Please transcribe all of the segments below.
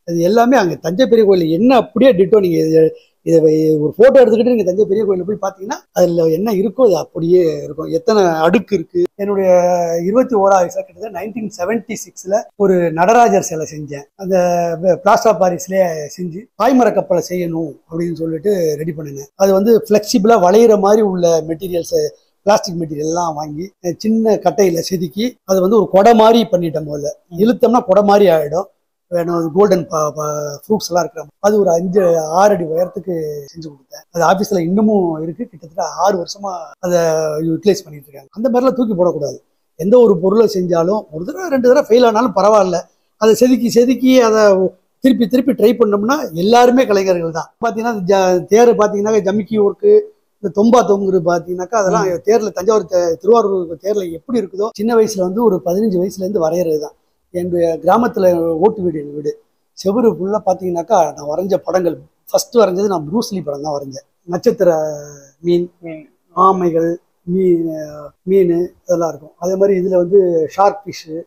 அது எல்லாமே அங்கே தஞ்சை பெரிய கோயில் என்ன அப்படியே டிட்டோ. நீங்கள் இதை ஒரு ஃபோட்டோ எடுத்துக்கிட்டு நீங்கள் தஞ்சை பெரிய கோயிலில் போய் பார்த்தீங்கன்னா அதில் என்ன இருக்கோ அது அப்படியே இருக்கும். எத்தனை அடுக்கு இருக்குது. என்னுடைய 21வது வயசுல கிட்டத்தட்ட 1976 ஒரு நடராஜர் சிலை செஞ்சேன். அந்த பிளாஸ்டர் ஆஃப் பாரிஸ்லேயே செஞ்சு பாய்மர கப்பலை செய்யணும் அப்படின்னு சொல்லிட்டு ரெடி பண்ணினேன். அது வந்து ஃப்ளெக்சிபிளாக வளையிற மாதிரி உள்ள மெட்டீரியல்ஸை, பிளாஸ்டிக் மெட்டீரியல் எல்லாம் வாங்கி சின்ன கட்டையில் செதுக்கி அதை வந்து ஒரு கொடை மாதிரி பண்ணிட்டேன். முதல்ல இழுத்தோம்னா கொடை மாதிரி ஆகிடும். வேணும் கோல்டன் ஃப்ரூட்ஸ் எல்லாம் இருக்கிற அது ஒரு 5-6 அடி உயரத்துக்கு செஞ்சு கொடுத்தேன். அது ஆஃபீஸில் இன்னமும் இருக்குது. கிட்டத்தட்ட 6 வருஷமா அதை யூட்டிலைஸ் பண்ணிட்டு இருக்காங்க. அந்த மாதிரிலாம் தூக்கி போடக்கூடாது. எந்த ஒரு பொருளை செஞ்சாலும் ஒரு தடவை 2 தடவை ஃபெயில் ஆனாலும் பரவாயில்ல, அதை செதுக்கி அதை திருப்பி ட்ரை பண்ணோம்னா எல்லாருமே கலைஞர்கள் தான். பார்த்தீங்கன்னா தேர் பார்த்தீங்கன்னா ஜமிக்கி ஒர்க்கு, இந்த தொம்பா தொங்குறது பார்த்தீங்கன்னாக்கா அதெல்லாம் தேரில் தஞ்சாவூர் திருவாரூர் தேரில் எப்படி இருக்குதோ சின்ன வயசுல வந்து ஒரு 15 வயசுலேருந்து வரைகிறது தான். என்னுடைய கிராமத்தில் ஓட்டு வீடு, எங்கள் வீடு செவரு ஃபுல்லாக பார்த்தீங்கன்னாக்கா நான் வரைஞ்ச படங்கள் ஃபஸ்ட்டு வரைஞ்சது நான் ப்ரூஸ்லி படம் தான் வரைஞ்சேன். நட்சத்திர மீன், ஆமைகள், மீன் அதெல்லாம் இருக்கும். அதே மாதிரி இதில் வந்து ஷார்க் ஃபிஷ்ஷு.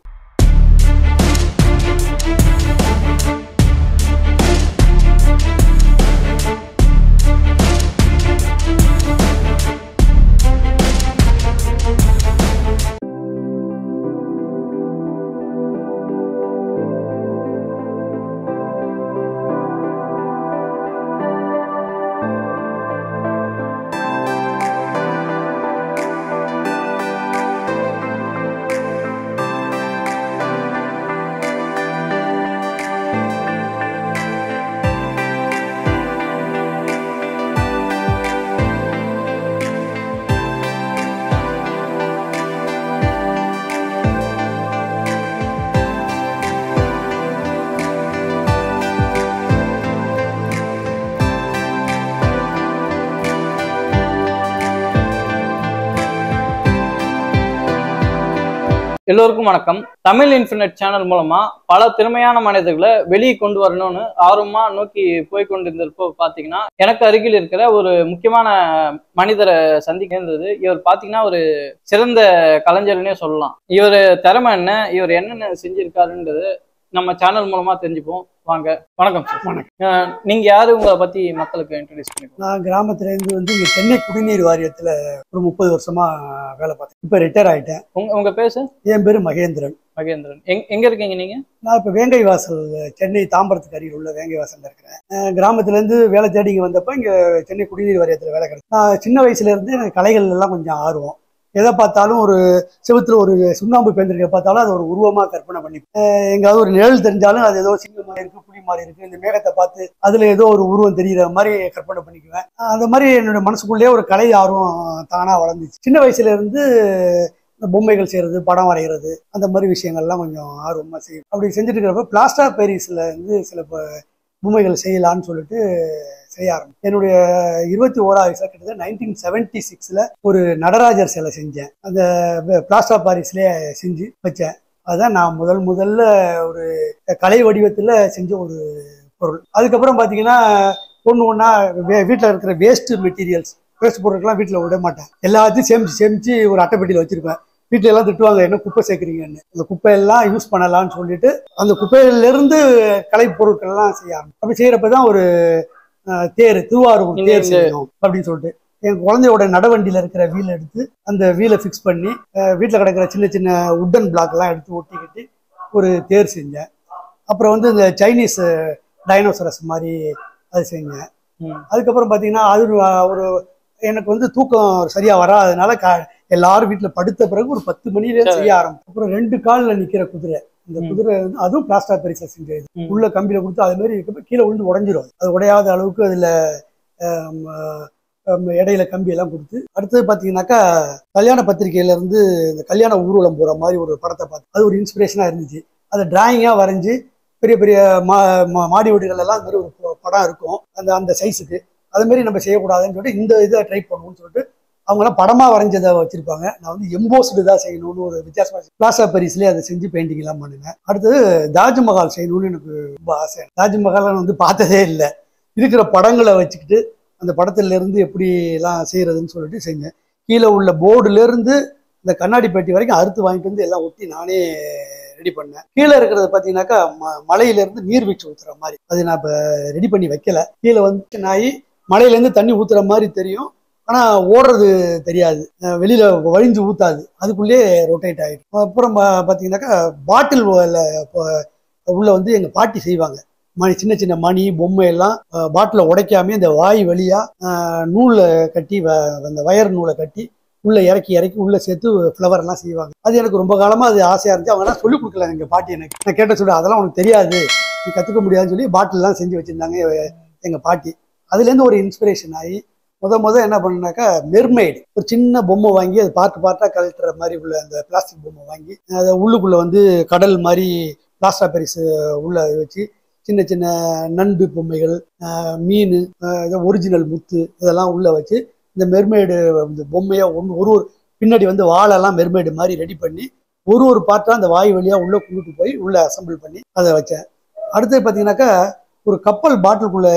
எல்லோருக்கும் வணக்கம். தமிழ் இன்ஃபினிட் சேனல் மூலமா பல திறமையான மனிதர்களை வெளியே கொண்டு வரணும்னு ஆர்வமா நோக்கி போய்கொண்டிருந்தப்போ பாத்தீங்கன்னா எனக்கு அருகில் இருக்கிற ஒரு முக்கியமான மனிதரை சந்திக்கின்றது. இவர் பாத்தீங்கன்னா ஒரு சிறந்த கலைஞர்னே சொல்லலாம். இவர் திறமை என்ன, இவர் என்னென்ன செஞ்சிருக்காருன்றது நம்ம சேனல் மூலமா தெரிஞ்சுப்போம். வாங்க. வணக்கம் சார். வணக்கம். நீங்க யாரு, உங்களை பத்தி மக்களுக்கு இன்ட்ரோடியூஸ் பண்ணிக்கோங்க. நான் கிராமத்துலேருந்து வந்து இங்கே சென்னை குடிநீர் வாரியத்தில் ஒரு 30 வருஷமா வேலை பார்த்தேன். இப்போ ரிட்டையர் ஆகிட்டேன். உங்க பேர் சார்? என் பேர் மகேந்திரன். மகேந்திரன். எங்க இருக்கீங்க நீங்க? நான் இப்போ வேங்கை வாசல், சென்னை தாம்பரத்துக்கு அருகில் உள்ள வேங்கை வாசல் இருக்கிறேன். கிராமத்துலேருந்து வேலை தேடி இங்கே வந்தப்போ இங்கே சென்னை குடிநீர் வாரியத்தில் வேலை கிடைக்கும். நான் சின்ன வயசுலேருந்து எனக்கு கலைகள் எல்லாம் கொஞ்சம் ஆர்வம். எதை பார்த்தாலும் ஒரு செவுத்துல ஒரு சுண்ணாம்பு பேந்திருக்க பார்த்தாலும் அது ஒரு உருவமா கற்பனை பண்ணி, எங்காவது ஒரு நிழல் தெரிஞ்சாலும் அது ஏதோ சிங்கம் மாதிரி இருக்கு, புலி மாதிரி இருக்கு, இந்த மேகத்தை பார்த்து அதுல ஏதோ ஒரு உருவம் தெரிகிற மாதிரி கற்பனை பண்ணிக்குவேன். அந்த மாதிரி என்னோட மனசுக்குள்ளேயே ஒரு கலை ஆர்வம் தானா வளர்ந்துச்சு. சின்ன வயசுல இருந்து இந்த பொம்மைகள் செய்யறது, படம் வரைகிறது, அந்த மாதிரி விஷயங்கள்லாம் கொஞ்சம் ஆர்வமா செய்யும். அப்படி செஞ்சுட்டு இருக்கிறப்ப பிளாஸ்டர் ஆஃப் பாரிஸ்ல இருந்து சில பொம்மைகள் செய்யலான்னு சொல்லிட்டு செய்ய ஆரம்பிச்சேன். என்னுடைய 21வது வயசுல கிட்டத்தட்ட 1976 ஒரு நடராஜர் சிலை செஞ்சேன். அந்த பிளாஸ்டர் ஆஃப் பாரிஸ்லேயே செஞ்சு வச்சேன். அதுதான் நான் முதல்ல ஒரு கலை வடிவத்தில் செஞ்ச ஒரு பொருள். அதுக்கப்புறம் பார்த்தீங்கன்னா ஒன்றா வீட்டில் இருக்கிற வேஸ்ட் மெட்டீரியல்ஸ், வேஸ்ட் பொருட்கள்லாம் வீட்டில் விட மாட்டேன். எல்லாத்தையும் சேமிச்சு ஒரு அட்டைப்பெட்டியில் வச்சிருப்பேன். வீட்டில எல்லாம் திட்டுவாங்க, என்ன குப்பை சேர்க்குறீங்கன்னு. அந்த குப்பையெல்லாம் யூஸ் பண்ணலாம்னு சொல்லிட்டு அந்த குப்பையிலிருந்து கலை பொருட்கள் எல்லாம் செய்ய ஆரம்பிச்சேன். அப்படி செய்யறப்பதான் ஒரு தேர், திருவாரூர் தேர் செய்யணும் அப்படின்னு சொல்லிட்டு என் குழந்தையோட நடவண்டியில இருக்கிற வீலை எடுத்து அந்த வீலை ஃபிக்ஸ் பண்ணி வீட்டில் கிடக்கிற சின்ன சின்ன உட்டன் பிளாக் எல்லாம் எடுத்து ஒட்டிக்கிட்டு ஒரு தேர் செஞ்சேன். அப்புறம் வந்து இந்த சைனீஸ் டைனோசரஸ் மாதிரி அது செஞ்சேன். அதுக்கப்புறம் பார்த்தீங்கன்னா அது ஒரு எனக்கு வந்து தூக்கம் சரியா வராதனால எல்லாரும் வீட்டுல படுத்த பிறகு ஒரு 10 மணில செய்ய ஆரம்பிச்சோம். அப்புறம் 2 காலில் நிக்கிற குதிரை, இந்த குதிரை வந்து அதுவும் பிளாஸ்டர் ஆஃப் பாரிஸ்ல செஞ்சது. உள்ள கம்பியில கொடுத்து அது மாதிரி இருக்கப்ப கீழே விழுந்து உடஞ்சிரும். அது உடையாத அளவுக்கு அதுல இடையில கம்பி எல்லாம் கொடுத்து. அடுத்தது பாத்தீங்கன்னாக்கா கல்யாண பத்திரிகையில இருந்து இந்த கல்யாண ஊர்வலம் போற மாதிரி ஒரு படத்தை பார்த்து அது ஒரு இன்ஸ்பிரேஷனா இருந்துச்சு. அதை டிராயிங்கா வரைஞ்சி பெரிய பெரிய மாடி வீடுகள் எல்லாம் மாதிரி ஒரு படம் இருக்கும் அந்த சைஸுக்கு. அது மாதிரி நம்ம செய்யக்கூடாதுன்னு சொல்லிட்டு இந்த இதை ட்ரை பண்ணுவோம்னு சொல்லிட்டு அவங்களாம் படமா வரைஞ்சதை வச்சிருப்பாங்க. நான் வந்து எம்போஸ்டு தான் செய்யணும்னு ஒரு வித்தியாசமா பிளாஸ்டர் ஆஃப் பாரிஸ்லேயே அதை செஞ்சு பெயிண்டிங் எல்லாம் பண்ணினேன். அடுத்தது தாஜ்மஹால் செய்யணும்னு எனக்கு ரொம்ப ஆசை. தாஜ்மஹால் நான் வந்து பார்த்ததே இல்லை. இருக்கிற படங்களை வச்சுக்கிட்டு அந்த படத்துல இருந்து எப்படி எல்லாம் செய்யறதுன்னு சொல்லிட்டு செஞ்சேன். கீழே உள்ள போர்டுல இருந்து இந்த கண்ணாடி பெட்டி வரைக்கும் அறுத்து வாங்கிட்டு வந்து எல்லாம் ஒட்டி நானே ரெடி பண்ணேன். கீழே இருக்கிறத பார்த்தீங்கன்னாக்கா மலையிலேருந்து நீர்வீழ்ச்சி ஊற்றுற மாதிரி, அது நான் இப்போ ரெடி பண்ணி வைக்கல. கீழே வந்து நாய் மலையிலேருந்து தண்ணி ஊற்றுற மாதிரி தெரியும், ஆனால் ஓடுறது தெரியாது, வெளியில் வழிஞ்சு ஊற்றாது, அதுக்குள்ளேயே ரொட்டேட் ஆகிடும். அப்புறம் பார்த்தீங்கன்னாக்கா பாட்டில் உள்ள வந்து எங்கள் பாட்டி செய்வாங்க. சின்ன சின்ன மணி பொம்மை எல்லாம் பாட்டில உடைக்காம இந்த வாய் வழியா நூலை கட்டி, அந்த வயர் நூலை கட்டி உள்ள இறக்கி உள்ள சேர்த்து ஃப்ளவர் எல்லாம் செய்வாங்க. அது எனக்கு ரொம்ப காலமா அது ஆசையா இருந்துச்சு. அவங்க எல்லாம் சொல்லிக் கொடுக்கல எங்க பாட்டி எனக்கு. நான் கேட்ட சொல்ல அதெல்லாம் உனக்கு தெரியாது, நீ கத்துக்க முடியாதுன்னு சொல்லி பாட்டில் எல்லாம் செஞ்சு வச்சிருந்தாங்க எங்க பாட்டி. அதுல இருந்து ஒரு இன்ஸ்பிரேஷன் ஆகி முத என்ன பண்ணாக்கா மெர்மெய்டு ஒரு சின்ன பொம்மை வாங்கி அது பார்ட்டா கழட்டுற மாதிரி உள்ள அந்த பிளாஸ்டிக் பொம்மை வாங்கி அதை உள்ளுக்குள்ள வந்து கடல் மாதிரி பிளாஸ்டர் பெரிஸ் உள்ள வச்சு சின்ன சின்ன நண்டு பொம்மைகள், மீன், ஒரிஜினல் முத்து இதெல்லாம் உள்ள வச்சு இந்த மெர்மெய்டு இந்த பொம்மையா ஒரு பின்னாடி வந்து வாழெல்லாம் மெர்மெய்டு மாதிரி ரெடி பண்ணி ஒரு பார்ட்டா அந்த வாய் வழியா உள்ள கொண்டுட்டு போய் உள்ள அசம்பிள் பண்ணி அதை வச்சேன். அடுத்து பார்த்தீங்கன்னாக்கா ஒரு கப்பல் பாட்டிலுக்குள்ள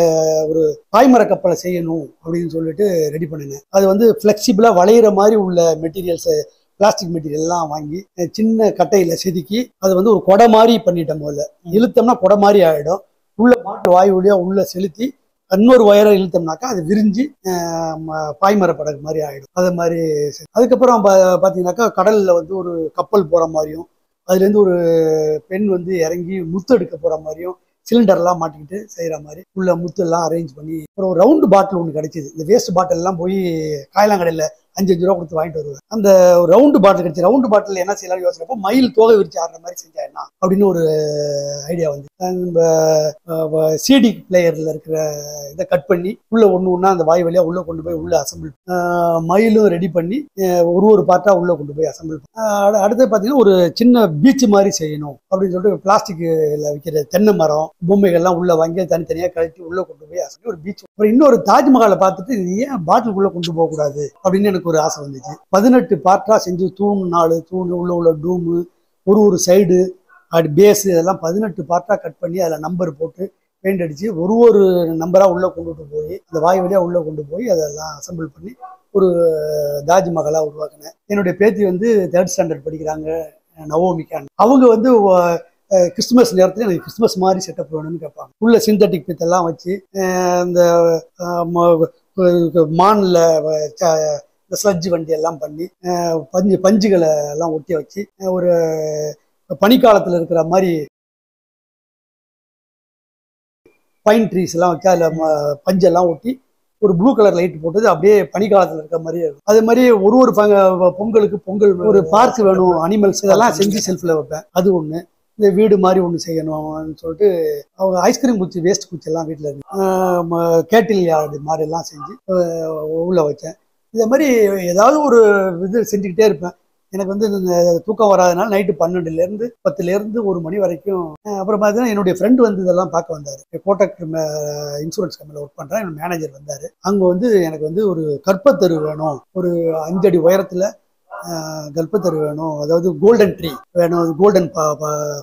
ஒரு பாய்மர கப்பலை செய்யணும் அப்படின்னு சொல்லிட்டு ரெடி பண்ணினேன். அது வந்து ஃப்ளெக்சிபிளா வளையிற மாதிரி உள்ள மெட்டீரியல்ஸ், பிளாஸ்டிக் மெட்டீரியல் எல்லாம் வாங்கி சின்ன கட்டையில செதுக்கி அது வந்து ஒரு கொடை மாதிரி பண்ணிட்டேன். முதல்ல இழுத்தோம்னா கொடை மாதிரி ஆயிடும். உள்ள பாட்டில் வாயு வழியா உள்ள செலுத்தி இன்னொரு வயரை இழுத்தோம்னாக்கா அது விரிஞ்சு பாய்மர படகு மாதிரி ஆயிடும். அது மாதிரி அதுக்கப்புறம் பார்த்தீங்கன்னாக்கா கடல்ல வந்து ஒரு கப்பல் போற மாதிரியும் அதுலேருந்து ஒரு பெண் வந்து இறங்கி முத்து எடுக்க போற மாதிரியும் சிலிண்டர்லாம் மாட்டிக்கிட்டு செய்கிற மாதிரி உள்ள முத்து எல்லாம் அரேஞ்ச் பண்ணி அப்புறம் ஒரு ரவுண்டு பாட்டில் ஒன்று கிடைச்சிது. இந்த வேஸ்ட் பாட்டில் எல்லாம் போய் காயலாங்கடையில் 5-5 ரூபா கொடுத்து வாங்கிட்டு வருவேன். அந்த ரவுண்டு பாட்டில் கிடைச்சி ரவுண்டு பாட்டில் என்ன செய்யலாம் யோசிக்கிறப்போ மயில் தோகை விரிச்சு ஆடுற மாதிரி செஞ்சா என்ன அப்படின்னு ஒரு ஐடியா வந்து நம்ம சிடி பிளேயர்ல இருக்கிற இதை கட் பண்ணி உள்ள ஒண்ணா அந்த வாய் வழியா உள்ள கொண்டு போய் உள்ள அசம்பிள் மயிலும் ரெடி பண்ணி ஒரு பார்ட்டா உள்ள கொண்டு போய் அசம்பிள். அடுத்து பார்த்தீங்கன்னா ஒரு சின்ன பீச் மாதிரி செய்யணும் அப்படின்னு சொல்லிட்டு பிளாஸ்டிக்ல வைக்கிற தென்னை மரம் பொம்மைகள்லாம் உள்ள வாங்கி தனித்தனியாக கழட்டி உள்ள கொண்டு போய் அசம்பிள் ஒரு பீச். அப்புறம் இன்னொரு தாஜ்மஹாலை பார்த்துட்டு இது ஏன் பாட்டிலுக்குள்ள கொண்டு போக கூடாது அப்படின்னு எனக்கு ஒரு ஆசை வந்துச்சு. 18 பார்ட்டா செஞ்சு தூண் 4 தூண் உள்ள டூமு ஒரு சைடு அப்படி பேஸ் இதெல்லாம் 18 பார்ட்டா கட் பண்ணி அதில் நம்பர் போட்டு பெயிண்ட் அடிச்சு ஒரு நம்பரா உள்ள கொண்டுட்டு போய் அந்த வாய் வழியா உள்ள கொண்டு போய் அதெல்லாம் அசம்பிள் பண்ணி ஒரு தாஜ்மஹாலா உருவாக்கினேன். என்னுடைய பேத்தி வந்து 3rd ஸ்டாண்டர்ட் படிக்கிறாங்க, நவோமிக்கான். அவங்க வந்து கிறிஸ்துமஸ் நேரத்தில் எனக்கு கிறிஸ்துமஸ் மாதிரி செட்டப் வேணும்னு கேட்பாங்க. உள்ள சிந்தட்டிக் பித்தெல்லாம் வச்சு இந்த மான்ல இந்த ஸ்லட்ஜ் வண்டி எல்லாம் பண்ணி பஞ்சுகளை எல்லாம் ஒட்டி வச்சு ஒரு பனிக்காலத்தில் இருக்கிற மாதிரி பைன் ட்ரீஸ் எல்லாம் வச்சு அதில் பஞ்செல்லாம் ஒட்டி ஒரு ப்ளூ கலர் லைட் போட்டது அப்படியே பனிக்காலத்தில் இருக்கிற மாதிரியே இருக்கும். அதே மாதிரி ஒரு பொங்கலுக்கு பொங்கல் ஒரு பார்க் வேணும், அனிமல்ஸ் இதெல்லாம் செஞ்சு செல்ஃபில் வைப்பேன். அது ஒன்று. இந்த வீடு மாதிரி ஒன்று செய்யணும்னு சொல்லிட்டு அவங்க ஐஸ்கிரீம் குச்சி வேஸ்ட் குச்சி எல்லாம் வீட்டில் இருக்கு கேட்டில் யார்டு மாதிரி எல்லாம் செஞ்சு உள்ள வச்சேன். இதே மாதிரி ஏதாவது ஒரு இது செஞ்சுக்கிட்டே இருப்பேன். எனக்கு வந்து தூக்கம் வராதனால நைட்டு 12லேருந்து 10லேருந்து 1 மணி வரைக்கும். அப்புறம் பார்த்தீங்கன்னா என்னுடைய ஃப்ரெண்டு வந்து இதெல்லாம் பார்க்க வந்தார். கோட்டக் இன்சூரன்ஸ் கம்பெனியில் ஒர்க் பண்ணுறேன். என்னோட மேனேஜர் வந்தார். அங்கே வந்து எனக்கு வந்து ஒரு கற்பத்தரு வேணும், ஒரு 5 அடி உயரத்தில் கல்பத்தரு வேணும், அதாவது கோல்டன் ட்ரீ வேணும், கோல்டன்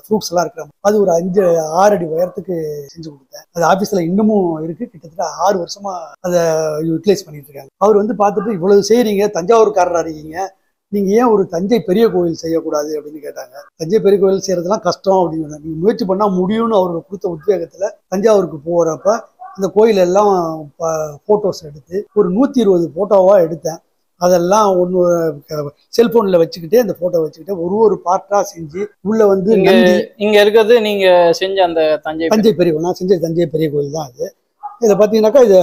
ஃப்ரூட்ஸ் எல்லாம் இருக்கிற அது ஒரு 5-6 அடி உயரத்துக்கு செஞ்சு கொடுத்தேன். அது ஆஃபீஸில் இன்னமும் இருக்கு. கிட்டத்தட்ட 6 வருஷமா அதை யூட்டிலைஸ் பண்ணிட்டு இருக்காங்க. அவர் வந்து பார்த்துட்டு இவ்வளவு செய்றீங்க, தஞ்சாவூர்காரராக இருக்கீங்க, நீங்க ஏன் ஒரு தஞ்சை பெரிய கோவில் செய்யக்கூடாது அப்படின்னு கேட்டாங்க. தஞ்சை பெரிய கோவில் செய்யறதுலாம் கஷ்டம் அப்படின்னு நீங்க முயற்சி பண்ணா முடியும்னு அவர் கொடுத்த உத்வேகத்துல தஞ்சாவூருக்கு போறப்ப அந்த கோயில் எல்லாம் போட்டோஸ் எடுத்து ஒரு 120 போட்டோவா எடுத்தேன். அதெல்லாம் ஒன்று செல்போன்ல வச்சுக்கிட்டே அந்த போட்டோ வச்சுக்கிட்டே ஒரு பார்ட்டா செஞ்சு உள்ள வந்து இங்க இருக்கிறது நீங்க செஞ்ச அந்த தஞ்சை பெரிய கோயில். நான் செஞ்ச தஞ்சை பெரிய கோயில் தான் அது. இதை பார்த்தீங்கன்னாக்கா இதை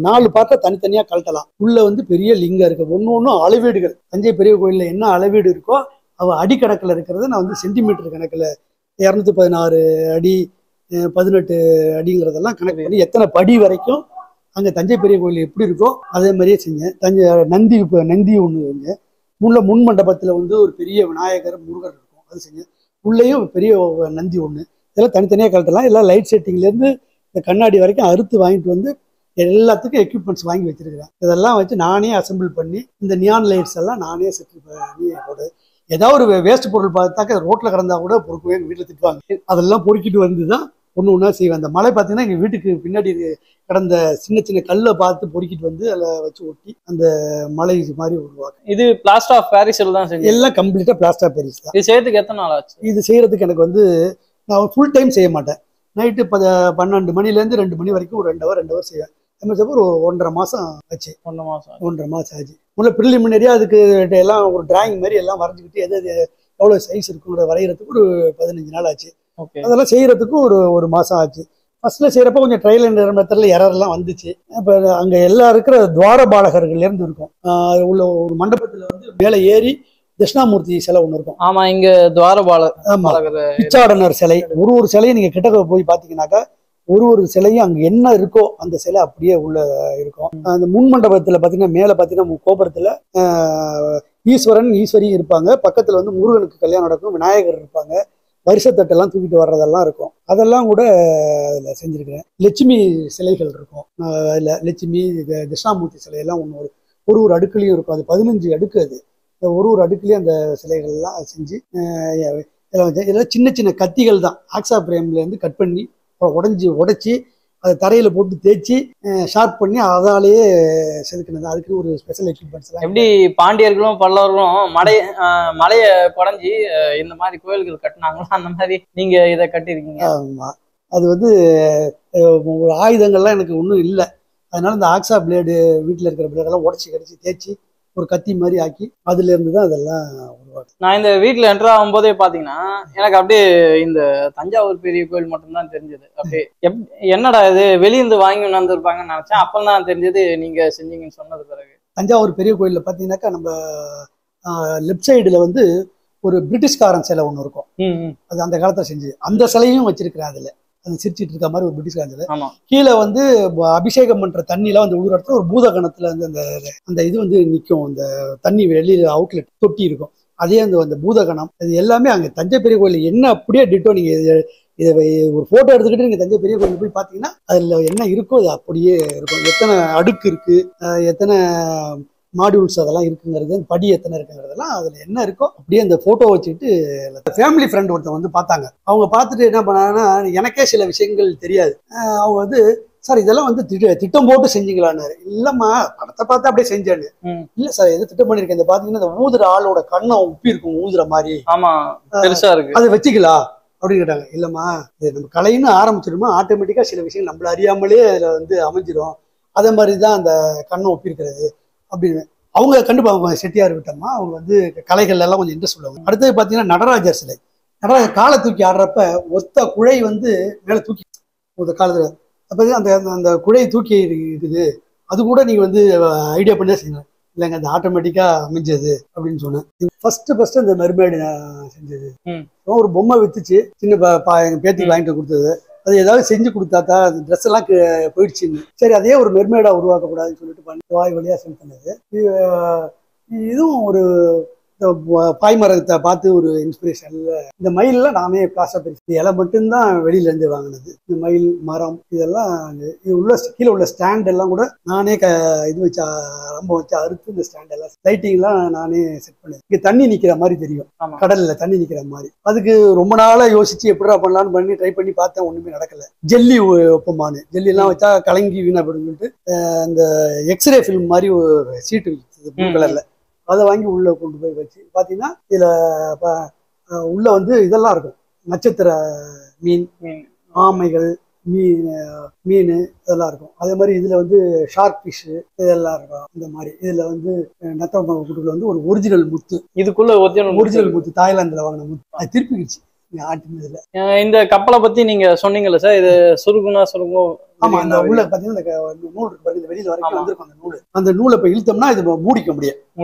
4 பார்ட்டா தனித்தனியாக கழட்டலாம். உள்ள வந்து பெரிய லிங்கம் இருக்கு. ஒன்றும் அளவீடுகள் தஞ்சை பெரிய கோயிலில் என்ன அளவீடு இருக்கோ அவ அடிக்கணக்கில் இருக்கிறது நான் வந்து சென்டிமீட்டர் கணக்கில் 216 அடி 18 அடிங்கிறதெல்லாம் கணக்கு பண்ணி எத்தனை படி வரைக்கும் அங்கே தஞ்சை பெரிய கோயில் எப்படி இருக்கோ அதே மாதிரியே செஞ்சேன். நந்தி ஒன்று செஞ்சேன். முன் மண்டபத்தில் வந்து ஒரு பெரிய விநாயகர் முருகர் இருக்கும், அது செஞ்சேன். உள்ளேயும் பெரிய நந்தி ஒன்று. இதெல்லாம் தனித்தனியாக கழட்டலாம். எல்லாம் லைட் செட்டிங்லேருந்து இந்த கண்ணாடி வரைக்கும் அறுத்து வாங்கிட்டு வந்து எல்லாத்துக்கும் எக்யூப்மெண்ட்ஸ் வாங்கி வச்சிருக்கிறேன். இதெல்லாம் வச்சு நானே அசம்பிள் பண்ணி இந்த நியான் லைட்ஸ் எல்லாம் நானே செட்டில் பண்ணி போடு. ஏதாவது ஒரு வேஸ்ட் பொருள் பார்த்தாக்க ரோட்டில் கிடந்தா கூட பொறுக்குவே, எங்கள் வீட்டில் திட்டுவாங்க. அதெல்லாம் பொறுக்கிட்டு வந்து தான் ஒன்று ஒன்றா செய்வேன். அந்த மலை பார்த்தீங்கன்னா எங்கள் வீட்டுக்கு பின்னாடி கிடந்த சின்ன சின்ன கல்லை பார்த்து பொறுக்கிட்டு வந்து அதில் வச்சு ஒட்டி அந்த மலை மாதிரி உருவாக்கும். இது பிளாஸ்டர் ஆஃப் பாரிஸில் தான் செஞ்சு? எல்லாம் கம்ப்ளீட்டாக பிளாஸ்டர் ஆஃப் பாரிஸ் தான். இது செய்யறதுக்கு எத்தனை நாள் ஆச்சு? இது செய்யறதுக்கு எனக்கு வந்து நான் ஃபுல் டைம் செய்ய மாட்டேன். நைட்டு 12 மணிலேருந்து 2 மணி வரைக்கும் ஒரு 2 ஹவர் செய்வேன். ஒரு 1.5 மாதம் ஆச்சு. 1.5 மாதம் ஆச்சு. முதல்ல ப்ரிலிமினரியாக அதுக்கு எல்லாம் ஒரு டிராயிங் மாதிரி எல்லாம் வரைஞ்சிக்கிட்டு எது எவ்வளோ சைஸ் இருக்குங்கிறத வரைகிறதுக்கு ஒரு 15 நாள் ஆச்சு. அதெல்லாம் செய்யறதுக்கு ஒரு மாதம் ஆச்சு. ஃபர்ஸ்ட்ல செய்யறப்ப கொஞ்சம் ட்ரையல் அண்ட் மெத்தட்ல எரர்லாம் வந்துச்சு. இப்போ அங்கே எல்லா இருக்கிற துவாரபாலகர்கள்லேருந்து இருக்கும். உள்ள ஒரு மண்டபத்தில் வந்து மேலே ஏறி தட்சிணாமூர்த்தி சிலை ஒன்று இருக்கும். ஆமா, இங்க துவாரபாலர். ஆமா, பிச்சாடனர் சிலை. ஒரு சிலையை நீங்க கிட்டக்க போய் பாத்தீங்கன்னாக்கா ஒரு சிலையும் அங்க என்ன இருக்கோ அந்த சிலை அப்படியே உள்ள இருக்கும். அந்த முன் மண்டபத்துல பாத்தீங்கன்னா மேல பாத்தீங்கன்னா கோபுரத்துல ஈஸ்வரன் ஈஸ்வரி இருப்பாங்க. பக்கத்துல வந்து முருகனுக்கு கல்யாணம் நடக்கும், விநாயகர் இருப்பாங்க, வருஷத்தட்டெல்லாம் தூக்கிட்டு வர்றதெல்லாம் இருக்கும். அதெல்லாம் கூட அதில் செஞ்சுருக்கிறேன். லட்சுமி சிலைகள் இருக்கும். அதில் லட்சுமி தட்சிணாமூர்த்தி சிலையெல்லாம் ஒரு அடுக்குலையும் இருக்கும். அது 15 அடுக்கு. அது ஒரு அடுக்குலையும் அந்த சிலைகள்லாம் செஞ்சு இதெல்லாம் சின்ன சின்ன கத்திகள் தான். ஆக்ஸா பிரேம்லேருந்து கட் பண்ணி உடைச்சி அதை தரையில் போட்டு தேய்ச்சி ஷார்ப் பண்ணி அதாலேயே செதுக்கினது. அதுக்கு ஒரு ஸ்பெஷல் எக்யூப்மெண்ட்ஸ் எல்லாம். எப்படி பாண்டியர்களும் பல்லவர்களும் மலையை குறைஞ்சி இந்த மாதிரி கோயில்கள் கட்டினாங்களோ அந்த மாதிரி நீங்க இதை கட்டிருக்கீங்க. ஆமா, அது வந்து ஒரு ஆயுதங்கள்லாம் எனக்கு ஒன்றும் இல்லை. அதனால இந்த ஆக்ஸா பிளேடு வீட்டில் இருக்கிற பிளேடெல்லாம் உடச்சி கடிச்சு தேய்ச்சி ஒரு கத்தி மாதிரி ஆக்கி அதுல இருந்து தான் அதெல்லாம் உருவாக்கு. நான் இந்த வீட்டுல என்டர் ஆகும் போதே பாத்தீங்கன்னா எனக்கு அப்படியே இந்த தஞ்சாவூர் பெரிய கோயில் மட்டும்தான் தெரிஞ்சது. அப்படியே என்னடா இது வெளியிருந்து வாங்கி வந்திருப்பாங்கன்னு நினைச்சேன். அப்பதான் தெரிஞ்சது நீங்க செஞ்சீங்கன்னு சொன்னது பிறகு. தஞ்சாவூர் பெரிய கோயில்ல பாத்தீங்கன்னாக்கா நம்ம லெப்ட் சைடுல வந்து ஒரு பிரிட்டிஷ்காரன் சிலை ஒண்ணு இருக்கும். அது அந்த காலத்துல செஞ்சு அந்த சிலையும் வச்சிருக்கிறேன். அதுல அது சிரிச்சிட்டு இருக்க மாதிரி ஒரு பிரிட்டிஷ் காலத்துல கீழே வந்து அபிஷேகம் பண்ற தண்ணிலாம் வந்து ஊர் இடத்துல ஒரு பூதகணத்துல வந்து அந்த இது வந்து நிற்கும். அந்த தண்ணி வெளியில அவுட்லெட் தொட்டி இருக்கும். அதே அந்த பூதகணம் அது எல்லாமே அங்க தஞ்சை பெரிய கோயில் என்ன அப்படியே டிட்டோ. நீங்க இதை ஒரு போட்டோ எடுத்துக்கிட்டு நீங்க தஞ்சை பெரிய கோயில் போய் பாத்தீங்கன்னா அதுல என்ன இருக்கோ அது அப்படியே இருக்கும். எத்தனை அடுக்கு இருக்கு, எத்தனை மாடியூல்ஸ் அதெல்லாம் இருக்குங்கிறது, படி எத்தனை இருக்குங்கிறதெல்லாம் அதுல என்ன இருக்கோ அப்படியே அந்த போட்டோ வச்சுட்டு ஃபேமிலி ஃப்ரெண்ட் ஒருத்தன் வந்து பார்த்தாங்க. அவங்க பார்த்துட்டு என்ன பண்ணாங்கன்னா எனக்கே சில விஷயங்கள் தெரியாது. அவங்க வந்து சார் இதெல்லாம் வந்து திட்டம் போட்டு செஞ்சீங்களான்னாரு. இல்லம்மா படத்தை பார்த்து அப்படியே செஞ்சேன்னு. இல்ல சார் எது திட்டம் பண்ணிருக்கேன். இந்த பாத்தீங்கன்னா இந்த ஊதுற ஆளோட கண்ணை உப்பி இருக்கும் ஊதுற மாதிரி. ஆமா, பெருசா இருக்கு, அதை வச்சுக்கலாம் அப்படின்னு கேட்டாங்க. இல்லம்மா இது நம்ம கலைன்னு ஆரம்பிச்சிடுமா ஆட்டோமேட்டிக்கா சில விஷயங்கள் நம்மள அறியாமலே அதுல வந்து அமைஞ்சிடும். அதே மாதிரிதான் அந்த கண்ணை ஒப்பி இருக்கிறது அப்படின்னு. அவங்க கண்டிப்பா அவங்க செட்டியார் விட்டம்மா அவங்க வந்து கலைகள் எல்லாம் கொஞ்சம் இன்ட்ரெஸ்ட் உள்ளவங்க. அடுத்தது பாத்தீங்கன்னா நடராஜர் சிலை. நடராஜர் காலை தூக்கி ஆடுறப்ப ஒத்த குழை வந்து மேல தூக்கி ஒரு காலத்துல அப்ப அந்த அந்த குழை தூக்கி இருக்குது. அது கூட நீங்க வந்து ஐடியா பண்ணி செய்யணும். இல்லைங்க அது ஆட்டோமேட்டிக்கா அமைஞ்சது அப்படின்னு சொன்னேன். ஃபர்ஸ்ட் அந்த மெர்மேடு நான் செஞ்சது. ஒரு பொம்மை வித்துச்சு சின்ன எங்க பேத்திக்கு வாங்கிட்டு கொடுத்தது. அது ஏதாவது செஞ்சு கொடுத்தாத்தா அந்த ட்ரெஸ் எல்லாம் போயிடுச்சுன்னு. சரி அதே ஒரு மெர்மேடா உருவாக்கக்கூடாதுன்னு சொல்லிட்டு பண்ணி வாய் வழியா செஞ்சு பண்ணது. இதுவும் ஒரு பாய்மரத்தை பார்த்து ஒரு இன்ஸ்பிரேஷன். இந்த மயிலெல்லாம் நானே பிளாஸ்டர் பண்ணி இலை மட்டும்தான் வெளியில இருந்து வாங்கினது. இந்த மயில் மரம் இதெல்லாம் இது உள்ள கீழே உள்ள ஸ்டாண்ட் எல்லாம் கூட நானே இது வச்சு ரொம்ப வச்சு அறுத்து இந்த ஸ்டாண்ட் எல்லாம் லைட்டிங் எல்லாம் நானே செட் பண்ணேன். இங்க தண்ணி நிக்கிற மாதிரி தெரியும், கடல்ல தண்ணி நிக்கிற மாதிரி. அதுக்கு ரொம்ப நாளா யோசிச்சு எப்படிடா பண்ணலான்னு பண்ணி ட்ரை பண்ணி பார்த்தேன். ஒண்ணுமே நடக்கல. ஜெல்லி வைப்போமானு ஜெல்லி எல்லாம் வச்சா கலங்கி வீணா அப்படின்னு சொல்லிட்டு அந்த எக்ஸ்ரே ஃபிலிம் மாதிரி ஒரு சீட்டு ப்ளூ கலர்ல அதை வாங்கி உள்ள கொண்டு போய் வச்சு பாத்தீங்கன்னா இதுல உள்ள வந்து இதெல்லாம் இருக்கும். நட்சத்திர மீன், ஆமைகள், மீன் இதெல்லாம் இருக்கும். அதே மாதிரி இதுல வந்து ஷார்க் ஃபிஷ் இதெல்லாம் இருக்கும். இந்த மாதிரி இதுல வந்து நத்தவங்க கூட்டுக்குள்ள வந்து ஒரு ஒரிஜினல் முத்து. இதுக்குள்ள ஒரிஜினல் முத்து தாய்லாந்துல வாங்கின முத்து. அது திருப்பிக்கிடுச்சு ஆட்டினதுல. இந்த கப்பலை பத்தி நீங்க சொன்னீங்கல்ல சார், இது சுருங்கும். ஆமா, அந்த உள்ள பாத்தீங்கன்னா இந்த நூல் இருக்கு பாருங்க, வெளியில வரைக்கும் வந்திருக்கும் அந்த நூல். அந்த நூலை இப்ப இழுத்தோம்னா இது மூடிக்க முடியும்.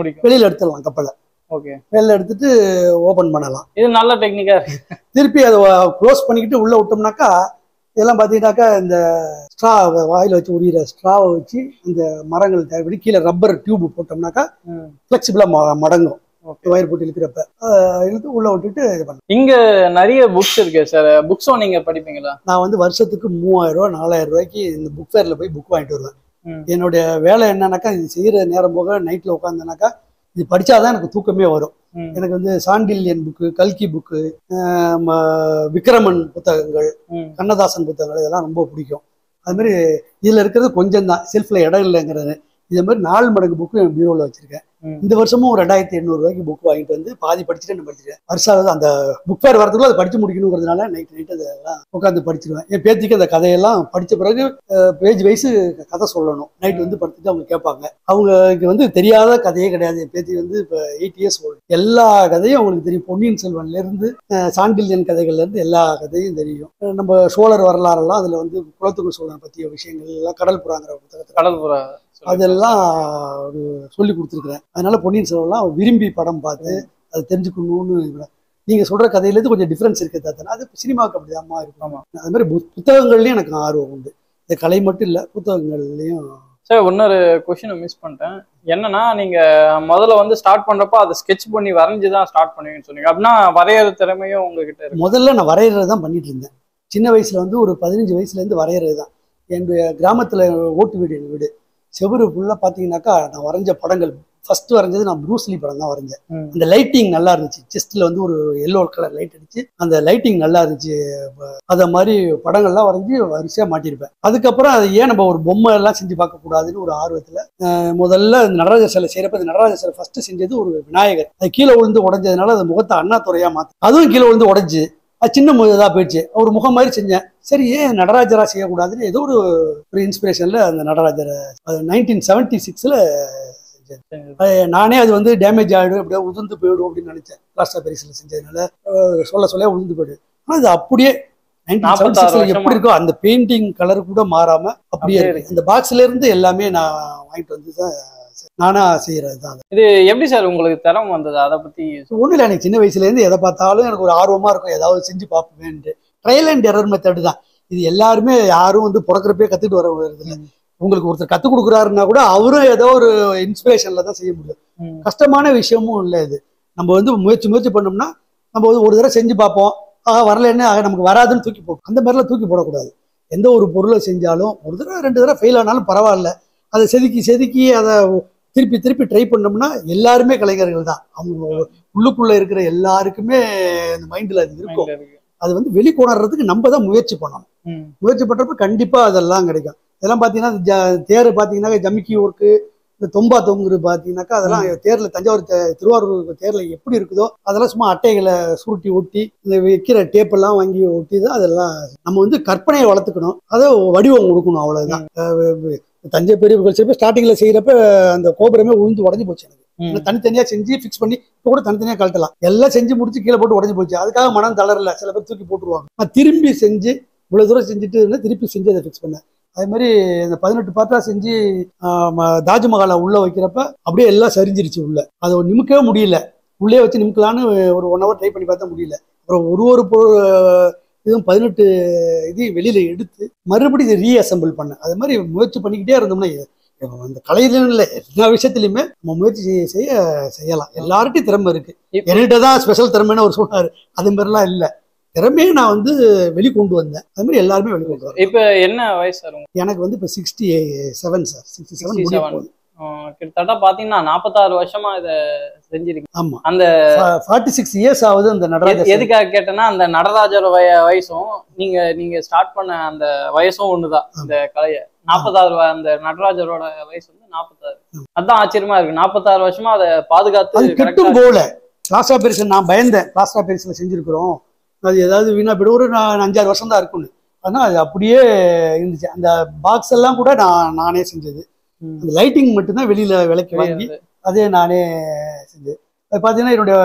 வெளியில எடுத்துடலாம் கப்பலை. ஓகே, வெளியில எடுத்துட்டு ஓபன் பண்ணலாம். இது நல்ல டெக்னிக்கா இருக்கு. திருப்பி அதை க்ளோஸ் பண்ணிக்கிட்டு உள்ள விட்டோம்னாக்கா இதெல்லாம் பாத்தீங்கன்னாக்கா இந்த ஸ்ட்ரா வாயில வச்சு உரியிற ஸ்ட்ராவை வச்சு அந்த மரங்கள் தேவைப்படி கீழே ரப்பர் டியூப் போட்டோம்னாக்கா பிளெக்சிபிளா மடங்கும். வயர் போட்டு இழுக்கிறப்ப இழுத்து உள்ள விட்டுட்டு இது பண்ண. இங்க நிறைய புக்ஸ் இருக்கு சார். புக்ஸும் நீங்க படிப்பீங்களா? நான் வந்து வருஷத்துக்கு 3000 ரூபாய் 4000 ரூபாய்க்கு இந்த புக் ஃபேர்ல போய் புக் வாங்கிட்டு வருவேன். என்னுடைய வேலை என்னன்னாக்கா இது செய்யற நேரம் போக நைட்ல உட்காந்தனாக்கா இது படிச்சாதான் எனக்கு தூக்கமே வரும். ம். எனக்கு வந்து சாண்டில்யன் புக்கு, கல்கி புக்கு, விக்ரமன் புத்தகங்கள், ம். கண்ணதாசன் புத்தகங்கள் இதெல்லாம் ரொம்ப பிடிக்கும். அது மாதிரி இதுல இருக்கிறது கொஞ்சம் தான், செல்ஃப்ல இடம் இல்லைங்கிறது. இதே மாதிரி 4 மடங்கு புக்கு என் பீரோவில் வச்சிருக்கேன். ம். இந்த வருஷமும் ஒரு 2800 புக் வாங்கிட்டு வந்து பாதி படிச்சுட்டு படிச்சிருக்கேன். வருஷம் அந்த புக் ஃபேர் வரதுக்குள்ள அதை படிச்சு முடிக்கணுங்கிறதுனால நைட் அதெல்லாம் உட்காந்து படிச்சிருவேன். என் பேத்திக்கு அந்த கதையெல்லாம் படிச்ச பிறகு பேஜ் வைஸ் கதை சொல்லணும். நைட் வந்து படுத்துட்டு அவங்க கேட்பாங்க. அவங்களுக்கு வந்து தெரியாத கதையே கிடையாது. என் பேத்தி வந்து இப்போ 8 இயர்ஸ் ஓல்டு. எல்லா கதையும் அவங்களுக்கு தெரியும். பொன்னியின் செல்வன்ல இருந்து சாண்டில்யன் கதைகள்ல இருந்து எல்லா கதையும் தெரியும். நம்ம சோழர் வரலாறெல்லாம் அதுல வந்து குலத்துக்கு சோழன் பற்றிய விஷயங்கள் எல்லாம் கடல் புறாங்கிற புத்தகத்தில் கடல்புறா அதெல்லாம் ஒரு சொல்லி கொடுத்துருக்குறேன். அதனால பொன்னியின் செல்வன்லாம் விரும்பி படம் பார்த்து அதை தெரிஞ்சுக்கணும்னு. நீங்க சொல்ற கதையிலேருந்து கொஞ்சம் டிஃபரன்ஸ் இருக்கு தாத்தா. அது சினிமாவுக்கு அப்படிதாம்மா இருக்கும். அது மாதிரி புத்தகங்கள்லயும் எனக்கு ஆர்வம் உண்டு. இந்த கலை மட்டும் இல்ல, புத்தகங்கள்லயும். சார் இன்னொரு கொஸ்டினை மிஸ் பண்ணிட்டேன். என்னன்னா நீங்க முதல்ல வந்து ஸ்டார்ட் பண்றப்போ அதை ஸ்கெட்ச் பண்ணி வரைஞ்சுதான் ஸ்டார்ட் பண்ணுவீங்கன்னு சொன்னீங்க. அப்படின்னா வரைகிற திறமையும் உங்ககிட்ட இருக்கு? முதல்ல நான் வரைகிறது தான் பண்ணிட்டு இருந்தேன். சின்ன வயசுல வந்து ஒரு 15 வயசுல இருந்து வரைகிறது தான். என்னுடைய கிராமத்துல ஓட்டு வீடு, என் வீடு செவரு ஃபுல்லா பாத்தீங்கன்னாக்கா நான் வரைஞ்ச படங்கள் ஃபர்ஸ்ட் வரைஞ்சது நான் ப்ரூஸ்லி படம் தான் வரைஞ்சேன். அந்த லைட்டிங் நல்லா இருந்துச்சு. செஸ்ட்ல வந்து ஒரு எல்லோ கலர் லைட் அடிச்சு அந்த லைட்டிங் நல்லா இருந்துச்சு. அத மாதிரி படங்கள்லாம் வரைஞ்சி வரிசையா மாட்டிருப்பேன். அதுக்கப்புறம் அதை ஏன் நம்ம ஒரு பொம்மை எல்லாம் செஞ்சு பார்க்க கூடாதுன்னு ஒரு ஆர்வத்துல முதல்ல நடராஜர் சிலை செய்யறப்ப நடராஜர் சிலை ஃபர்ஸ்ட் செஞ்சது ஒரு விநாயகர். அது கீழே விழுந்து உடஞ்சதுனால அது முகத்தை அண்ணாதுரையா மாத்து, அதுவும் கீழே விழுந்து உடைஞ்சு அது சின்ன இதா போயிடுச்சு. ஒரு முகம் மாதிரி செஞ்சேன். சரி ஏன் நடராஜரா செய்யக்கூடாதுன்னு ஏதோ ஒரு இன்ஸ்பிரேஷன்ல அந்த நடராஜரை 1976ல நானே அது வந்து டேமேஜ் ஆகிடும், அப்படியே உதிர்ந்து போயிடும் அப்படின்னு நினைச்சேன். பிளாஸ்டர் பெரிஸ்ல செஞ்சதுனால சொல்ல உதிர்ந்து போயிடும். ஆனா அது அப்படியே 1976 எப்படி இருக்கோ அந்த பெயிண்டிங் கலர் கூட மாறாம அப்படியே இருக்கு. அந்த பாக்ஸ்ல இருந்து எல்லாமே நான் வாங்கிட்டு வந்து தான் நானா செய்யறது தான். இது எப்படி சார் உங்களுக்கு திறமை வந்தது? அதை பத்தி ஒண்ணு இல்லை, எனக்கு சின்ன வயசுல இருந்து எதை பார்த்தாலும் எனக்கு ஒரு ஆர்வமா இருக்கும், ஏதாவது செஞ்சு பார்ப்பேன்ட்டு. ட்ரையல் அண்ட் எரர் மெத்தட் தான் இது. எல்லாருமே யாரும் வந்து பிறக்கிறப்பே கத்துட்டு வர வருது இல்லை. உங்களுக்கு ஒருத்தர் கத்துக் கொடுக்குறாருன்னா கூட அவரும் ஏதோ ஒரு இன்ஸ்பிரேஷன்ல தான் செய்ய முடியும். கஷ்டமான விஷயமும் இல்லை இது. நம்ம வந்து முயற்சி பண்ணோம்னா நம்ம வந்து ஒரு தடவை செஞ்சு பார்ப்போம், வரலன்னு நமக்கு வராதுன்னு தூக்கி போடும். அந்த மாதிரிலாம் தூக்கி போடக்கூடாது. எந்த ஒரு பொருளை செஞ்சாலும் ஒரு தடவை 2 தடவை ஃபெயில் ஆனாலும் பரவாயில்ல, அதை செதுக்கி அதை திருப்பி ட்ரை பண்ணோம்னா எல்லாருமே கலைஞர்கள் தான். அவங்க உள்ளுக்குள்ள இருக்கிற எல்லாருக்குமே அந்த மைண்ட்ல அது இருக்கும். அது வந்து வெளிக்கொணர்றதுக்கு நம்ம தான் முயற்சி பண்ணணும். முயற்சி பண்றப்ப கண்டிப்பா அதெல்லாம் கிடைக்கும். இதெல்லாம் பாத்தீங்கன்னா தேர் பாத்தீங்கன்னா ஜமிக்கி ஒர்க்கு, இந்த தொம்பா தொங்குறது பாத்தீங்கன்னாக்கா அதெல்லாம் தேர்ல தஞ்சாவூர் திருவாரூர் தேர்ல எப்படி இருக்குதோ அதெல்லாம் சும்மா அட்டைகளை சுருட்டி ஒட்டி இந்த வைக்கிற டேப் எல்லாம் வாங்கி ஒட்டி தான் அதெல்லாம். நம்ம வந்து கற்பனையை வளர்த்துக்கணும், அதை வடிவம் கொடுக்கணும், அவ்வளவுதான். தஞ்சை பெரிய கோயில் ஸ்டார்டிங்ல செய்யறப்ப அந்த கோபுரமே உழுந்து உடஞ்சு போச்சு. எனக்கு தனித்தனியா செஞ்சு ஃபிக்ஸ் பண்ணி இப்போ கூட தனித்தனியா கழட்டலாம். எல்லாம் செஞ்சு முடிச்சு கீழே போட்டு உடஞ்சு போச்சு. அதுக்காக மனம் தளரல. சில பேர் தூக்கி போட்டுருவாங்க. நான் திரும்பி செஞ்சு இவ்வளவு தூரம் செஞ்சுட்டு திருப்பி செஞ்சு அதை ஃபிக்ஸ் பண்ணேன். அதே மாதிரி இந்த 18 பார்ட்டா செஞ்சு தாஜ்மஹாலை உள்ள வைக்கிறப்ப அப்படியே எல்லாம் சரிஞ்சிருச்சு. உள்ள அதை நிமிக்கவே முடியல. உள்ளே வச்சு நிமிக்கலான்னு ஒரு 1 hour ட்ரை பண்ணி பார்த்தா முடியல. அப்புறம் ஒரு இதுவும் 18 இது வெளியில எடுத்து மறுபடியும் இதை ரீஅசம்பிள் பண்ண. அது மாதிரி முயற்சி பண்ணிக்கிட்டே இருந்தோம்னா அந்த கலையிலும் இல்லை, எல்லா விஷயத்திலையுமே நம்ம முயற்சி செய்யலாம். எல்லார்ட்டையும் திறமை இருக்கு. என்கிட்ட தான் ஸ்பெஷல் திறமைன்னு அவர் சொன்னாரு. அது மாதிரிலாம் இல்லை. திறமையை நான் வந்து வெளிக்கொண்டு வந்தேன். அது மாதிரி எல்லாருமே வெளிக்கொண்டு வந்தேன். இப்ப என்ன வயசு சார்? எனக்கு வந்து இப்ப 67 சார். 67 கிட்டத்தட்ட பாத்தீங்கன்னா 46 வருஷமா இதை செஞ்சிருக்கீங்க. ஆமா, அந்த 46 இயர்ஸ் ஆகுது. அந்த நடராஜர் எதுக்காக கேட்டேன்னா அந்த நடராஜர் வயசும் நீங்க ஸ்டார்ட் பண்ண அந்த வயசும் ஒண்ணுதான். இந்த கலையை 46 அந்த நடராஜரோட வயசு வந்து 46. அதான் ஆச்சரியமா இருக்கு. 46 வருஷமா அதை பாதுகாத்து கிட்டும் போல. பிளாஸ்டர் பெரிஸ் நான் பயந்தேன். பிளாஸ்டர் பெரிஸ்ல செஞ்சிருக்கிறோம், அது ஏதாவது வீணா போய்டும். ஒரு 5-6 வருஷம் தான் இருக்குன்னு. ஆனா அது அப்படியே இருந்துச்சு. அந்த பாக்ஸ் எல்லாம் கூட நானே செஞ்சது. அந்த லைட்டிங் மட்டும்தான் வெளியில விலைக்கு வாங்கி அதே நானே செஞ்சு. பாத்தீங்கன்னா என்னுடைய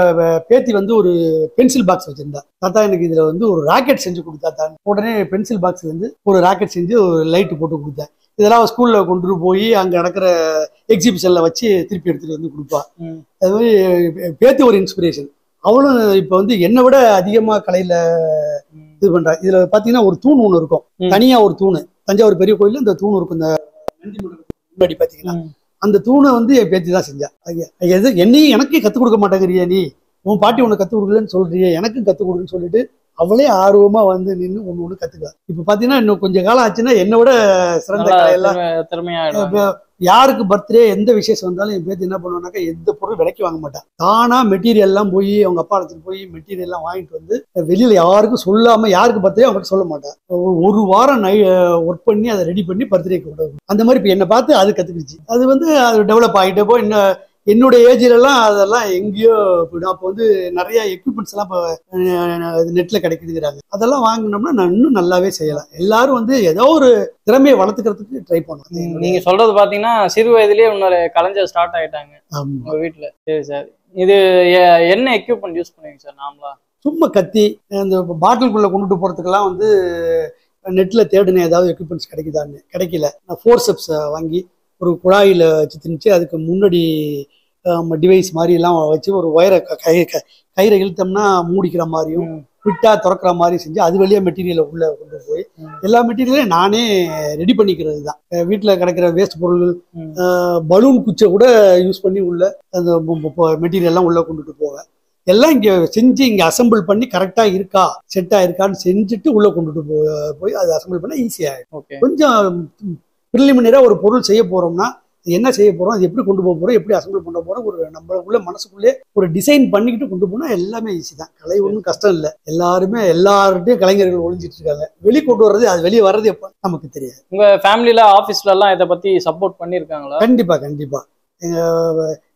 பேத்தி வந்து ஒரு பென்சில் பாக்ஸ் வச்சிருந்தா. தாத்தா எனக்கு இதுல வந்து ஒரு ராக்கெட் செஞ்சு கொடுத்தா. உடனே பென்சில் பாக்ஸ்ல இருந்து ஒரு ராக்கெட் செஞ்சு ஒரு லைட் போட்டு கொடுத்தேன். இதெல்லாம் ஸ்கூல்ல கொண்டு போய் அங்க நடக்கிற எக்ஸிபிஷன்ல வச்சு திருப்பி எடுத்துட்டு வந்து கொடுப்பா. அது மாதிரி பேத்தி ஒரு இன்ஸ்பிரேஷன். அவளும் இப்ப வந்து என்னை விட அதிகமா கலையில இது பண்றா. இதுல பாத்தீங்கன்னா ஒரு தூண் ஒண்ணு இருக்கும், தனியா ஒரு தூணு. தஞ்சாவூர் பெரிய கோயில்ல இந்த தூண் இருக்கும். இந்த முன்னாடி பாத்தீங்கன்னா அந்த தூணை வந்து என் பேத்தி தான் செஞ்சா. என்னையும் எனக்கே கத்துக் கொடுக்க மாட்டேங்கிறியா, நீ உன் பாட்டி உனக்கு கத்துக் கொடுக்கலன்னு சொல்றியே, எனக்கும் கத்துக் கொடுக்குன்னு சொல்லிட்டு அவளே ஆர்வமா வந்து நின்று ஒண்ணு கத்துக்குவா. இப்ப பாத்தீங்கன்னா இன்னும் கொஞ்சம் காலம் ஆச்சுன்னா என்னை விட சிறந்த கலையெல்லாம் திறமையா யாருக்கு பர்த்டே எந்த விசேஷம் வந்தாலும் என் பேர் என்ன பண்ணுவானாக்கா எந்த பொருள் விலைக்கு வாங்க மாட்டான். தானா மெட்டீரியல் எல்லாம் போய் அவங்க அப்பா எடுத்துட்டு போய் மெட்டீரியல் எல்லாம் வாங்கிட்டு வந்து வெளியில யாருக்கும் சொல்லாம, யாருக்கு பர்த்டே அவங்க சொல்ல மாட்டான். ஒரு வாரம் ஒர்க் பண்ணி அதை ரெடி பண்ணி பர்த்டேக்கு விடுவோம். அந்த மாதிரி இப்ப என்னை பார்த்து அது கத்துக்கிடுச்சு. அது வந்து அது டெவலப் ஆகிட்டே போய் என்னுடைய ஏஜ்லாம் அதெல்லாம் எங்கேயோ போயிடும். அப்போ வந்து நிறைய எக்யூப்மெண்ட்ஸ் எல்லாம் இப்போ நெட்ல கிடைக்குதுங்கிறாங்க. அதெல்லாம் வாங்கினோம்னா நான் இன்னும் நல்லாவே செய்யலாம். எல்லாரும் வந்து ஏதோ ஒரு திறமையை வளர்த்துக்கிறதுக்கு ட்ரை பண்ணுவோம். நீங்க சொல்றது பாத்தீங்கன்னா சிறு வயதிலேயே இன்னொரு கலைஞர் ஸ்டார்ட் ஆயிட்டாங்க உங்க வீட்டுல. சரி சார், இது என்ன எக்யூப்மெண்ட் யூஸ் பண்ணுவீங்க சார்? நாமளா சும்மா கத்தி அந்த பாட்டிலுக்குள்ள கொண்டுட்டு போறதுக்கெல்லாம் வந்து நெட்ல தேடினேன் ஏதாவது எக்யூப்மெண்ட்ஸ் கிடைக்குதான்னு. கிடைக்கல. நான் ஃபோர்செப்ஸ் வாங்கி ஒரு குழாயில வச்சு திணிச்சு அதுக்கு முன்னாடி டிவைஸ் மாதிரி எல்லாம் வச்சு ஒரு ஒயரை கயிறை இழுத்தோம்னா மூடிக்கிற மாதிரியும் விட்டா திறக்கிற மாதிரி செஞ்சு அது வழியா மெட்டீரியலை உள்ள கொண்டு போய் எல்லா மெட்டீரியலையும் நானே ரெடி பண்ணிக்கிறது தான். வீட்டில் கிடைக்கிற வேஸ்ட் பொருள்கள், பலூன் குச்சை கூட யூஸ் பண்ணி உள்ள அந்த மெட்டீரியல்லாம் உள்ள கொண்டுட்டு போவேன். எல்லாம் இங்கே செஞ்சு இங்கே அசம்பிள் பண்ணி கரெக்டாக இருக்கா, செட்டாக இருக்கான்னு செஞ்சுட்டு உள்ள கொண்டுட்டு போய் அதை அசம்பிள் பண்ண ஈஸியாகிடும். கொஞ்சம் ப்ரிலிமினரியாக ஒரு பொருள் செய்ய போறோம்னா என்ன செய்ய போறோம், அது எப்படி கொண்டு போக போறோம், எப்படி அசம்பிள் பண்ண போறோம், ஒரு நம்மளுக்குள்ள மனசுக்குள்ளே ஒரு டிசைன் பண்ணிக்கிட்டு கொண்டு போனா எல்லாமே ஈஸி தான். கலை ஒன்றும் கஷ்டம் இல்லை. எல்லார்ட்டையும் கலைஞர்கள் ஒழிஞ்சிட்டு இருக்காங்க. வெளியே கொண்டு வர்றது, அது வெளியே வர்றது எப்போ நமக்கு தெரியாது. உங்க ஃபேமிலியில ஆபீஸ்ல எல்லாம் இதை பத்தி சப்போர்ட் பண்ணிருக்காங்களா? கண்டிப்பா கண்டிப்பா.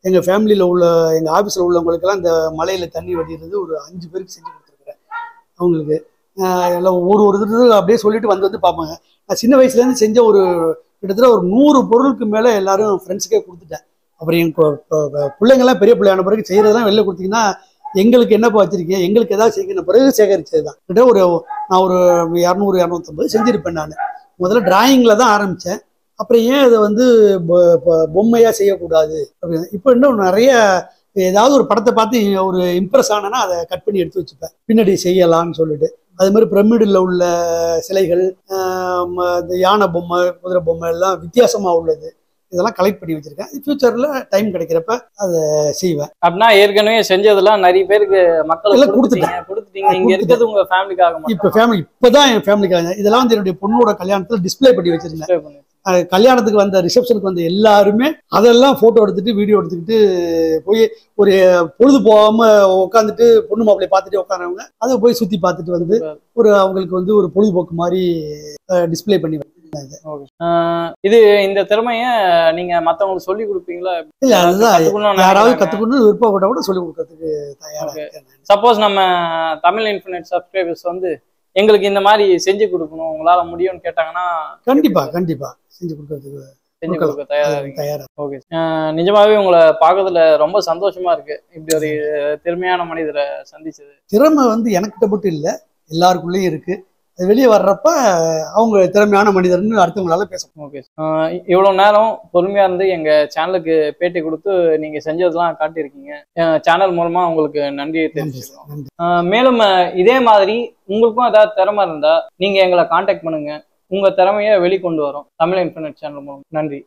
எங்க ஃபேமிலியில உள்ள எங்க ஆபீஸ்ல உள்ளவங்களுக்கெல்லாம் இந்த மலையில தண்ணி வடிகிறது ஒரு 5 பேருக்கு செஞ்சு கொடுத்துருக்குறேன். அவங்களுக்கு எல்லாம் ஒரு இது அப்படியே சொல்லிட்டு வந்து பார்ப்பாங்க. நான் சின்ன வயசுல இருந்து செஞ்ச ஒரு கிட்டத்தட்ட ஒரு 100 பொருளுக்கு மேல எல்லாரும் ஃப்ரெண்ட்ஸுக்கே கொடுத்துட்டேன். அப்புறம் என் பிள்ளைங்கெல்லாம் பெரிய பிள்ளையான பிறகு செய்யறதெல்லாம் வெளில கொடுத்தீங்கன்னா எங்களுக்கு என்னப்பா வச்சிருக்கீங்க, எங்களுக்கு ஏதாவது செய்யணும் பிறகு சேகரிச்சது தான். கிட்ட நான் ஒரு 200-250 செஞ்சிருப்பேன். நான் முதல்ல டிராயிங்ல தான் ஆரம்பிச்சேன். அப்புறம் ஏன் அதை வந்து பொம்மையா செய்யக்கூடாது அப்படின்னு இப்போ இன்னும் நிறைய ஏதாவது ஒரு படத்தை பார்த்து ஒரு இம்ப்ரெஸ் ஆனேன்னா அதை கட் பண்ணி எடுத்து வச்சுப்பேன், பின்னாடி செய்யலாம்னு சொல்லிட்டு. அது மாதிரி பிரமிடில் உள்ள சிலைகள், இந்த யானை பொம்மை, குதிரை பொம்மை எல்லாம் வித்தியாசமா உள்ளது, இதெல்லாம் கலெக்ட் பண்ணி வச்சிருக்கேன். ஃபியூச்சர்ல டைம் கிடைக்கிறப்ப அதை செய்வேன். அப்படின்னா ஏற்கனவே செஞ்சதெல்லாம் நிறைய பேருக்கு மக்கள் கொடுத்துட்டீங்க. இங்க இருக்கிறது உங்க ஃபேமிலிக்காக? இப்பதான் என் ஃபேமிலிக்காக. இதெல்லாம் வந்து என்னுடைய பொண்ணோட கல்யாணத்துல டிஸ்பிளே பண்ணி வச்சிருந்தேன். கல்யாணத்துக்கு வந்த ரிசப்ஷனுக்கு வந்த எல்லாருமே அதெல்லாம் போட்டோ எடுத்துட்டு வீடியோ எடுத்துக்கிட்டு போய் ஒரு பொழுது போகாம உட்காந்துட்டு பொண்ணு மாப்பிள்ளைய பார்த்துட்டு உட்காரவங்க அதை போய் சுத்தி பார்த்துட்டு வந்து அவங்களுக்கு வந்து ஒரு பொழுதுபோக்கு மாதிரி டிஸ்பிளே பண்ணி. இது இந்த திறமைய நீங்க மத்தவங்களுக்கு சொல்லி கொடுப்பீங்களா? இல்ல, அதுதான் யாராவது கத்துக்கணும் விருப்பப்பட்ட கூட சொல்லி கொடுக்கறதுக்கு தயாரா இருக்கேன். சப்போஸ் நம்ம தமிழ் இன்ஃபினிட் சப்ஸ்கிரைபர்ஸ் வந்து எங்களுக்கு இந்த மாதிரி செஞ்சு கொடுக்கணும், உங்களால முடியும்னு கேட்டாங்கன்னா கண்டிப்பா செஞ்சு கொடுக்க தயாரா. ஓகே, நிஜமாவே உங்களை பார்க்கறதுல ரொம்ப சந்தோஷமா இருக்கு. இப்படி ஒரு திறமையான மனிதரை சந்திச்சது. திறமை வந்து எனக்கிட்ட மட்டும் இல்ல, எல்லாருக்குள்ளேயும் இருக்கு. வெளியே வர்றப்ப அவங்க திறமையான மனிதர்னு அடுத்தவங்களால பேசணும். ஓகே, இவ்வளவு நேரம் பொறுமையா இருந்து எங்க சேனலுக்கு பேட்டி கொடுத்து நீங்க செஞ்சதெல்லாம் காட்டியிருக்கீங்க. சேனல் மூலமா உங்களுக்கு நன்றியை தெரிவிச்சுக்கிறோம். மேலும் இதே மாதிரி உங்களுக்கும் ஏதாவது திறமை இருந்தா நீங்க எங்களை கான்டாக்ட் பண்ணுங்க. உங்க திறமையை வெளிக்கொண்டு வரோம் தமிழ் இன்ஃபினிட் சேனல் மூலம். நன்றி.